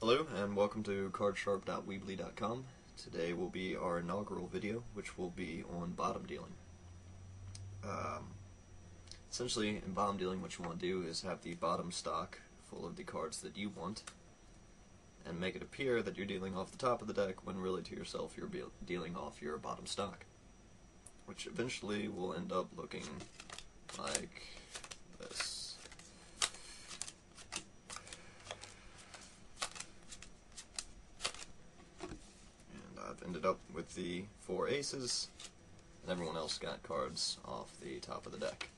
Hello and welcome to cardsharp.weebly.com. Today will be our inaugural video, which will be on bottom dealing. Essentially, in bottom dealing, what you want to do is have the bottom stock full of the cards that you want, and make it appear that you're dealing off the top of the deck when really to yourself you're dealing off your bottom stock, which eventually will end up looking like this. I've ended up with the 4 aces, and everyone else got cards off the top of the deck.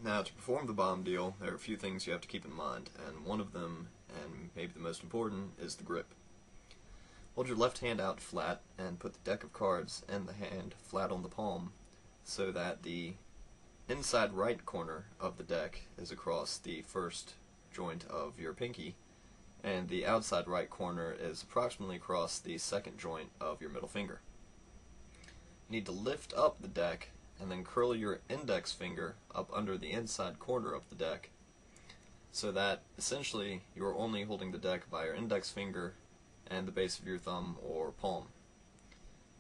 Now, to perform the bottom deal, there are a few things you have to keep in mind, and one of them, and maybe the most important, is the grip. Hold your left hand out flat and put the deck of cards and the hand flat on the palm so that the inside right corner of the deck is across the first joint of your pinky, and the outside right corner is approximately across the second joint of your middle finger. You need to lift up the deck and then curl your index finger up under the inside corner of the deck so that essentially you are only holding the deck by your index finger and the base of your thumb or palm.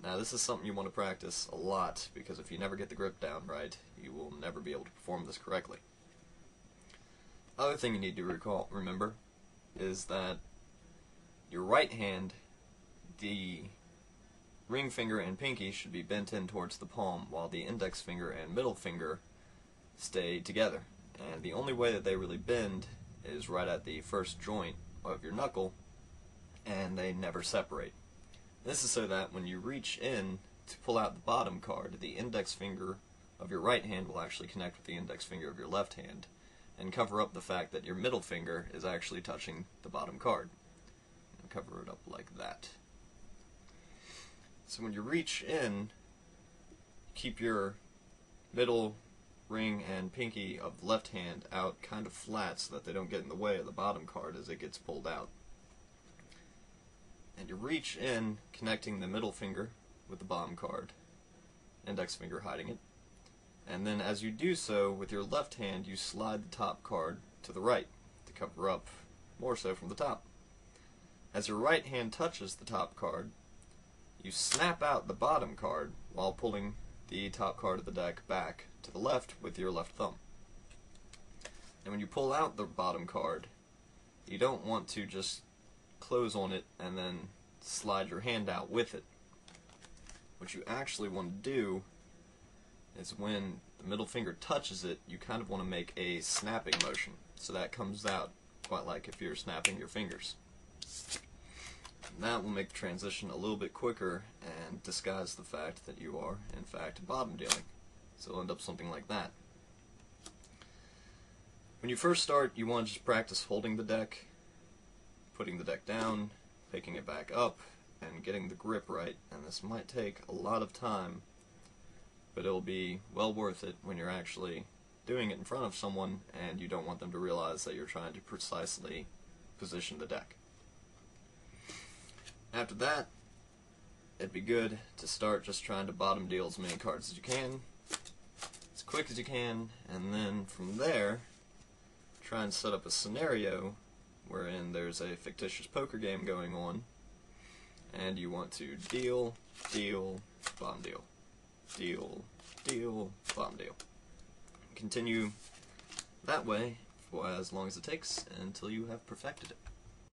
Now, this is something you want to practice a lot, because if you never get the grip down right, you will never be able to perform this correctly. Other thing you need to remember is that your right hand, the ring finger and pinky should be bent in towards the palm, while the index finger and middle finger stay together. And the only way that they really bend is right at the first joint of your knuckle, and they never separate. This is so that when you reach in to pull out the bottom card, the index finger of your right hand will actually connect with the index finger of your left hand and cover up the fact that your middle finger is actually touching the bottom card. And cover it up like that. So when you reach in, keep your middle ring and pinky of the left hand out kind of flat so that they don't get in the way of the bottom card as it gets pulled out. And you reach in, connecting the middle finger with the bottom card, index finger hiding it. And then as you do so, with your left hand, you slide the top card to the right to cover up more so from the top. As your right hand touches the top card, you snap out the bottom card while pulling the top card of the deck back to the left with your left thumb. And when you pull out the bottom card, you don't want to just close on it and then slide your hand out with it. What you actually want to do is when the middle finger touches it, you kind of want to make a snapping motion. So that comes out quite like if you're snapping your fingers. And that will make the transition a little bit quicker and disguise the fact that you are, in fact, bottom dealing. So it'll end up something like that. When you first start, you want to just practice holding the deck, putting the deck down, picking it back up, and getting the grip right. And this might take a lot of time, but it'll be well worth it when you're actually doing it in front of someone and you don't want them to realize that you're trying to precisely position the deck. After that, it'd be good to start just trying to bottom deal as many cards as you can, as quick as you can, and then from there, try and set up a scenario wherein there's a fictitious poker game going on, and you want to deal, deal, bottom deal. Deal, deal, bottom deal. Continue that way for as long as it takes until you have perfected it.